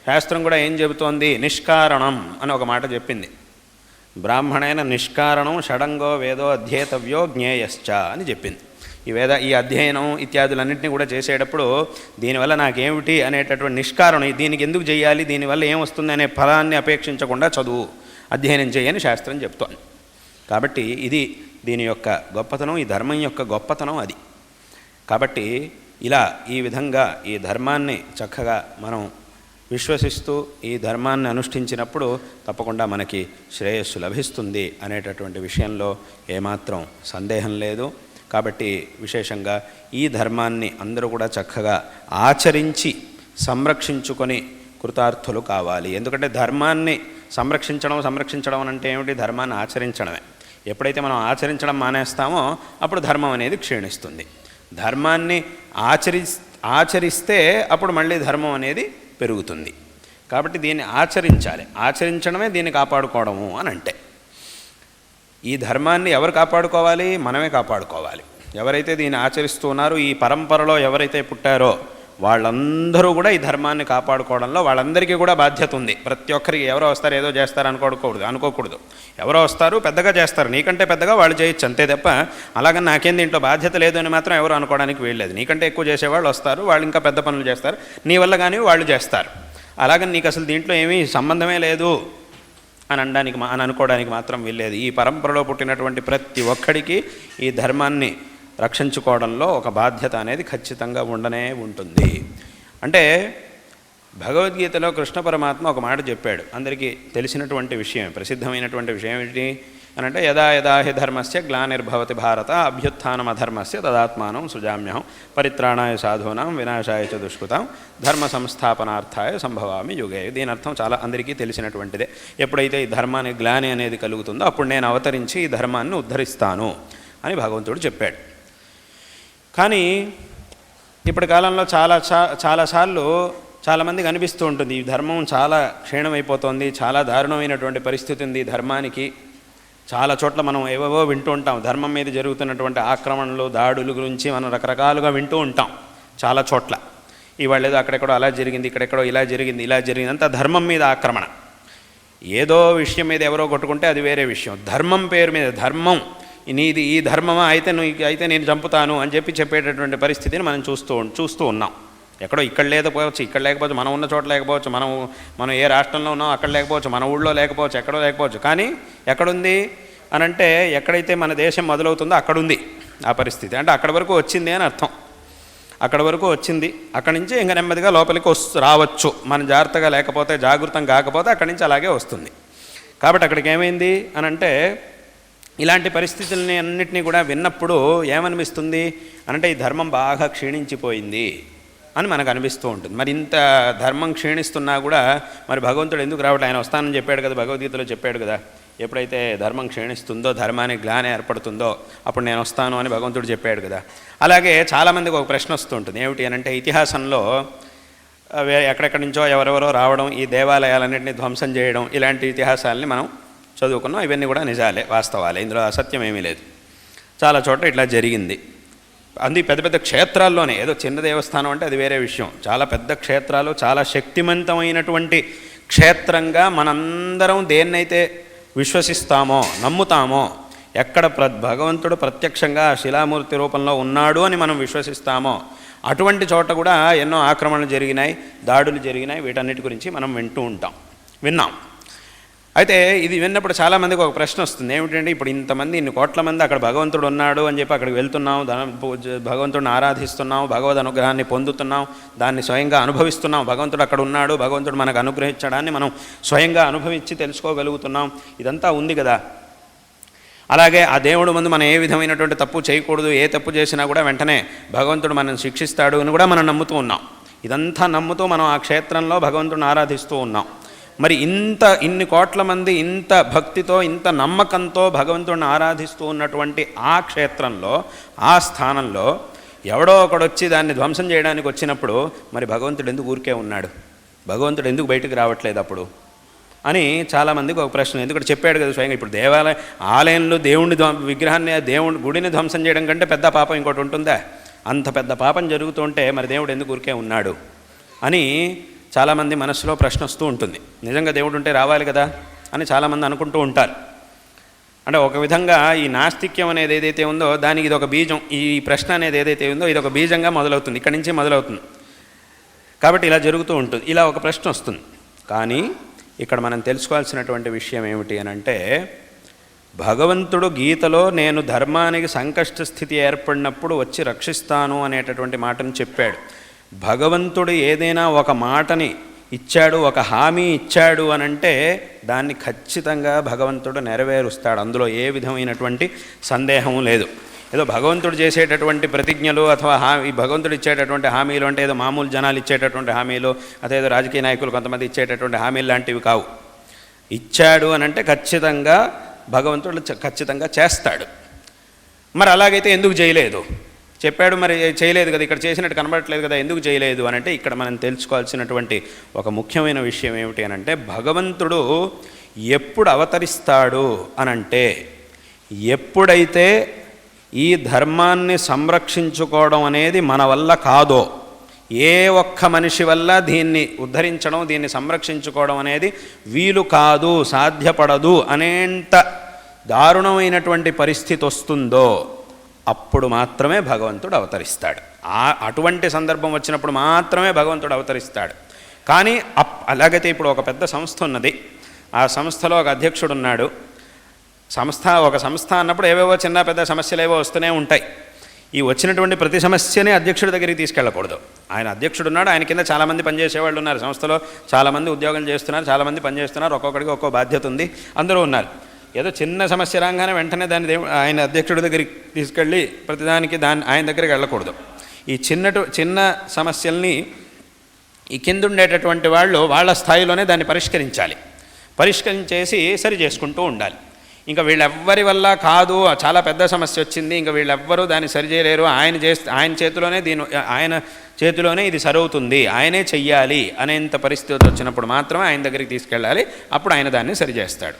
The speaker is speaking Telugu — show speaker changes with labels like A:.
A: శాస్త్రం కూడా ఏం చెబుతోంది? నిష్కారణం అని ఒక మాట చెప్పింది. బ్రాహ్మణైన నిష్కారణం షడంగో వేదో అధ్యేతవ్యో జ్ఞేయశ్చ అని చెప్పింది. ఈ అధ్యయనం ఇత్యాదులన్నింటినీ కూడా చేసేటప్పుడు దీనివల్ల నాకేమిటి అనేటటువంటి నిష్కారణం, దీనికి ఎందుకు చేయాలి, దీనివల్ల ఏమొస్తుంది అనే ఫలాన్ని అపేక్షించకుండా చదువు, అధ్యయనం చేయని శాస్త్రం చెప్తోంది. కాబట్టి ఇది దీని యొక్క గొప్పతనం, ఈ ధర్మం యొక్క గొప్పతనం అది. కాబట్టి ఇలా ఈ విధంగా ఈ ధర్మాన్ని చక్కగా మనం విశ్వసిస్తూ ఈ ధర్మాన్ని అనుష్ఠించినప్పుడు తప్పకుండా మనకి శ్రేయస్సు లభిస్తుంది అనేటటువంటి విషయంలో ఏమాత్రం సందేహం లేదు. కాబట్టి విశేషంగా ఈ ధర్మాన్ని అందరూ కూడా చక్కగా ఆచరించి సంరక్షించుకొని కృతార్థులు కావాలి. ఎందుకంటే ధర్మాన్ని సంరక్షించడం అంటే ఏమిటి? ధర్మాన్ని ఆచరించడమే. ఎప్పుడైతే మనం ఆచరించడం మానేస్తామో అప్పుడు ధర్మం అనేది క్షీణిస్తుంది. ధర్మాన్ని ఆచరిస్తే అప్పుడు మళ్ళీ ధర్మం అనేది పెరుగుతుంది. కాబట్టి దీన్ని ఆచరించాలి. ఆచరించడమే దీన్ని కాపాడుకోవడము అని అంటే. ఈ ధర్మాన్ని ఎవరు కాపాడుకోవాలి? మనమే కాపాడుకోవాలి. ఎవరైతే దీన్ని ఆచరిస్తూ ఉన్నారో, ఈ పరంపరలో ఎవరైతే పుట్టారో వాళ్ళందరూ కూడా ఈ ధర్మాన్ని కాపాడుకోవడంలో వాళ్ళందరికీ కూడా బాధ్యత ఉంది. ప్రతి ఒక్కరికి ఎవరో వస్తారు ఏదో చేస్తారు అనుకోకూడదు. ఎవరో వస్తారు పెద్దగా చేస్తారు, నీకంటే పెద్దగా వాళ్ళు చేయొచ్చు, అంతే తప్ప అలాగని నాకేం దీంట్లో బాధ్యత లేదు అని మాత్రం ఎవరు అనుకోవడానికి వీల్లేదు. నీకంటే ఎక్కువ చేసేవాళ్ళు వస్తారు, వాళ్ళు ఇంకా పెద్ద పనులు చేస్తారు, నీ వల్ల కానీ వాళ్ళు చేస్తారు. అలాగని నీకు అసలు దీంట్లో ఏమీ సంబంధమే లేదు అని అనుకోవడానికి మాత్రం వీల్లేదు. ఈ పరంపరలో పుట్టినటువంటి ప్రతి ఒక్కడికి ఈ ధర్మాన్ని రక్షించుకోవడంలో ఒక బాధ్యత అనేది ఖచ్చితంగా ఉండనే ఉంటుంది. అంటే భగవద్గీతలో కృష్ణ పరమాత్మ ఒక మాట చెప్పాడు, అందరికీ తెలిసినటువంటి విషయం, ప్రసిద్ధమైనటువంటి విషయం ఏంటి అని అంటే, యదా యదా హి ధర్మస్య గ్లానిర్భవతి భారత అభ్యుత్థానం అధర్మస్య తదాత్మానం సృజామ్యహం పరిత్రాణాయ సాధూనాం వినాశాయ చ దుష్కృతాం ధర్మ సంస్థాపనార్థాయ సంభవామి యుగే. దీని అర్థం చాలా అందరికీ తెలిసినటువంటిదే. ఎప్పుడైతే ఈ ధర్మానికి గ్లాని అనేది కలుగుతుందో అప్పుడు నేను అవతరించి ఈ ధర్మాన్ని ఉద్ధరిస్తాను అని భగవంతుడు చెప్పాడు. కానీ ఇప్పటి కాలంలో చాలాసార్లు చాలామందికి అనిపిస్తూ ఉంటుంది, ఈ ధర్మం చాలా క్షీణమైపోతుంది, చాలా దారుణమైనటువంటి పరిస్థితి ఉంది ఈ ధర్మానికి. చాలా చోట్ల మనం ఏవేవో వింటూ ఉంటాం, ధర్మం మీద జరుగుతున్నటువంటి ఆక్రమణలు, దాడుల గురించి మనం రకరకాలుగా వింటూ ఉంటాం చాలా చోట్ల. ఇవాళ ఏదో అక్కడెక్కడో అలా జరిగింది, ఇక్కడెక్కడో ఇలా జరిగింది, అంతా ధర్మం మీద ఆక్రమణ. ఏదో విషయం మీద ఎవరో కొట్టుకుంటే అది వేరే విషయం. ధర్మం పేరు మీద, ధర్మం నీది ఈ ధర్మమా అయితే నేను చంపుతాను అని చెప్పేటటువంటి పరిస్థితిని మనం చూస్తూ ఉన్నాం. ఎక్కడో ఇక్కడ లేకపోవచ్చు, మనం ఉన్న చోట లేకపోవచ్చు, మనం ఏ రాష్ట్రంలో ఉన్నాం అక్కడ లేకపోవచ్చు, మన ఊళ్ళో లేకపోవచ్చు, ఎక్కడో లేకపోవచ్చు. కానీ ఎక్కడుంది అని అంటే, ఎక్కడైతే మన దేశం మొదలవుతుందో అక్కడుంది ఆ పరిస్థితి. అంటే అక్కడి వరకు వచ్చింది అని అర్థం. అక్కడి వరకు వచ్చింది, అక్కడి నుంచి ఇంకా నెమ్మదిగా లోపలికి రావచ్చు. మనం జాగృతం కాకపోతే అక్కడి నుంచి అలాగే వస్తుంది. కాబట్టి అక్కడికి ఏమైంది అని అంటే, ఇలాంటి పరిస్థితుల్ని అన్నింటినీ కూడా విన్నప్పుడు ఏమనిపిస్తుంది అనంటే, ఈ ధర్మం బాగా క్షీణించిపోయింది అని మనకు అనిపిస్తూ ఉంటుంది. మరి ఇంత ధర్మం క్షీణిస్తున్నా కూడా మరి భగవంతుడు ఎందుకు రావట్లేదు? ఆయన వస్తానని చెప్పాడు కదా, భగవద్గీతలో చెప్పాడు కదా. ఎప్పుడైతే ధర్మం క్షీణిస్తుందో, ధర్మానికి గ్లాని ఏర్పడుతుందో అప్పుడు నేను వస్తాను అని భగవంతుడు చెప్పాడు కదా. అలాగే చాలామందికి ఒక ప్రశ్న వస్తూ ఉంటుంది, ఏమిటి అని అంటే, ఇతిహాసంలో ఎక్కడెక్కడి నుంచో ఎవరెవరో రావడం, ఈ దేవాలయాలన్నింటినీ ధ్వంసం చేయడం, ఇలాంటి ఇతిహాసాలని మనం చదువుకున్నాం. ఇవన్నీ కూడా నిజాలే, వాస్తవాలే, ఇందులో అసత్యం ఏమీ లేదు. చాలా చోట్ల ఇట్లా జరిగింది. పెద్ద పెద్ద క్షేత్రాల్లోనే, ఏదో చిన్న దేవస్థానం అంటే అది వేరే విషయం. చాలా పెద్ద క్షేత్రాలు, చాలా శక్తివంతమైనటువంటి క్షేత్రంగా మనందరం దేన్నైతే విశ్వసిస్తామో, నమ్ముతామో, ఎక్కడ భగవంతుడు ప్రత్యక్షంగా శిలామూర్తి రూపంలో ఉన్నాడు అని మనం విశ్వసిస్తామో అటువంటి చోట కూడా ఎన్నో ఆక్రమణలు జరిగినాయి, దాడులు జరిగినాయి. వీటన్నిటి గురించి మనం విన్నాం. అయితే ఇది విన్నప్పుడు చాలామందికి ఒక ప్రశ్న వస్తుంది, ఏమిటంటే, ఇప్పుడు ఇంతమంది ఇన్ని కోట్ల మంది అక్కడ భగవంతుడు ఉన్నాడు అని చెప్పి అక్కడికి వెళ్తున్నాం, భగవంతుడిని ఆరాధిస్తున్నాం, భగవద్ అనుగ్రహాన్ని పొందుతున్నాం, దాన్ని స్వయంగా అనుభవిస్తున్నాం. భగవంతుడు అక్కడ ఉన్నాడు, భగవంతుడు మనకు అనుగ్రహించడాన్ని మనం స్వయంగా అనుభవించి తెలుసుకోగలుగుతున్నాం. ఇదంతా ఉంది కదా. అలాగే ఆ దేవుడు ముందు మనం ఏ విధమైనటువంటి తప్పు చేయకూడదు, ఏ తప్పు చేసినా కూడా వెంటనే భగవంతుడు మనల్ని శిక్షిస్తాడు అని కూడా మనం నమ్ముతూ ఉన్నాం. ఇదంతా నమ్ముతూ మనం ఆ క్షేత్రంలో భగవంతుడిని ఆరాధిస్తూ ఉన్నాం. మరి ఇన్ని కోట్ల మంది ఇంత భక్తితో, ఇంత నమ్మకంతో భగవంతుడిని ఆరాధిస్తూ ఉన్నటువంటి ఆ క్షేత్రంలో, ఆ స్థానంలో ఎవడో ఒకడొచ్చి దాన్ని ధ్వంసం చేయడానికి వచ్చినప్పుడు మరి భగవంతుడు ఎందుకు ఊరికే ఉన్నాడు? భగవంతుడు ఎందుకు బయటకు రావట్లేదు అప్పుడు అని చాలామందికి ఒక ప్రశ్న. ఎందుకంటే చెప్పాడు కదా స్వయంగా, ఇప్పుడు ఆలయంలో దేవుని గుడిని ధ్వంసం చేయడం కంటే పెద్ద పాపం ఇంకోటి ఉంటుందా? అంత పెద్ద పాపం జరుగుతుంటే మరి దేవుడు ఎందుకు ఊరికే ఉన్నాడు అని చాలామంది మనసులో ప్రశ్న వస్తూ ఉంటుంది, నిజంగా దేవుడు ఉంటే రావాలి కదా అని చాలామంది అనుకుంటూ ఉంటారు. అంటే ఒక విధంగా ఈ నాస్తిక్యం అనేది ఏదైతే ఉందో దానికి ఇది ఒక బీజం, ఈ ప్రశ్న అనేది ఏదైతే ఉందో ఇది ఒక బీజంగా మొదలవుతుంది, ఇక్కడి నుంచి మొదలవుతుంది. కాబట్టి ఇలా జరుగుతూ ఉంటుంది, ఇలా ఒక ప్రశ్న వస్తుంది. కానీ ఇక్కడ మనం తెలుసుకోవాల్సినటువంటి విషయం ఏమిటి అని అంటే, భగవంతుడు గీతలో నేను ధర్మానికి సంకష్ట స్థితి ఏర్పడినప్పుడు వచ్చి రక్షిస్తాను అనేటటువంటి మాటను చెప్పాడు. భగవంతుడు ఏదైనా ఒక మాటని ఇచ్చాడు, ఒక హామీ ఇచ్చాడు అని అంటే దాన్ని ఖచ్చితంగా భగవంతుడు నెరవేరుస్తాడు, అందులో ఏ విధమైనటువంటి సందేహం లేదు. ఏదో భగవంతుడు చేసేటటువంటి ప్రతిజ్ఞలు అథవా ఈ భగవంతుడు ఇచ్చేటటువంటి హామీలు అంటే ఏదో మామూలు జనాలు ఇచ్చేటటువంటి హామీలు అదే ఏదో రాజకీయ నాయకులు కొంతమంది ఇచ్చేటటువంటి హామీలు లాంటివి కావు. ఇచ్చాడు అని అంటే ఖచ్చితంగా భగవంతుడు ఖచ్చితంగా చేస్తాడు. మరి అలాగైతే ఎందుకు చేయలేదు? చెప్పాడు మరి చేయలేదు కదా, ఇక్కడ చేసినట్టు కనబడట్లేదు కదా, ఎందుకు చేయలేదు అని అంటే ఇక్కడ మనం తెలుసుకోవాల్సినటువంటి ఒక ముఖ్యమైన విషయం ఏమిటి అని అంటే, భగవంతుడు ఎప్పుడు అవతరిస్తాడు అనంటే ఎప్పుడైతే ఈ ధర్మాన్ని సంరక్షించుకోవడం అనేది మన వల్ల కాదో, ఏ ఒక్క మనిషి వల్ల దీన్ని ఉద్ధరించడం దీన్ని సంరక్షించుకోవడం అనేది వీలు కాదు, సాధ్యపడదు అనేంత దారుణమైనటువంటి పరిస్థితి వస్తుందో అప్పుడు మాత్రమే భగవంతుడు అవతరిస్తాడు. అటువంటి సందర్భం వచ్చినప్పుడు మాత్రమే భగవంతుడు అవతరిస్తాడు. కానీ అలాగైతే ఇప్పుడు ఒక పెద్ద సంస్థ ఉన్నది, ఆ సంస్థలో ఒక అధ్యక్షుడు ఉన్నాడు. ఒక సంస్థ అన్నప్పుడు ఏవేవో చిన్న పెద్ద సమస్యలు ఏవో వస్తూనే ఉంటాయి. ఈ వచ్చినటువంటి ప్రతి సమస్యని అధ్యక్షుడి దగ్గరికి తీసుకెళ్ళకూడదు. ఆయన అధ్యక్షుడు ఉన్నాడు, ఆయన కింద చాలామంది పనిచేసేవాళ్ళు ఉన్నారు, సంస్థలో చాలామంది ఉద్యోగం చేస్తున్నారు, చాలామంది పనిచేస్తున్నారు, ఒక్కొక్కడికి ఒక్కో బాధ్యత ఉంది, అందరూ ఉన్నారు. ఏదో చిన్న సమస్య రాగానే వెంటనే దాన్ని ఆయన అధ్యక్షుడి దగ్గరికి తీసుకెళ్ళి ప్రతిదానికి ఆయన దగ్గరికి వెళ్ళకూడదు. ఈ చిన్న సమస్యల్ని ఈ కింద ఉండేటటువంటి వాళ్ళు వాళ్ళ స్థాయిలోనే దాన్ని పరిష్కరించేసి సరి చేసుకుంటూ ఉండాలి. ఇంకా వీళ్ళెవ్వరి వల్ల కాదు, చాలా పెద్ద సమస్య వచ్చింది, ఇంకా వీళ్ళెవ్వరూ దాన్ని సరిచేయలేరు, ఆయన చేతిలోనే ఇది సరవుతుంది, ఆయనే చెయ్యాలి అనేంత పరిస్థితి వచ్చినప్పుడు మాత్రమే ఆయన దగ్గరికి తీసుకెళ్ళాలి, అప్పుడు ఆయన దాన్ని సరిచేస్తాడు.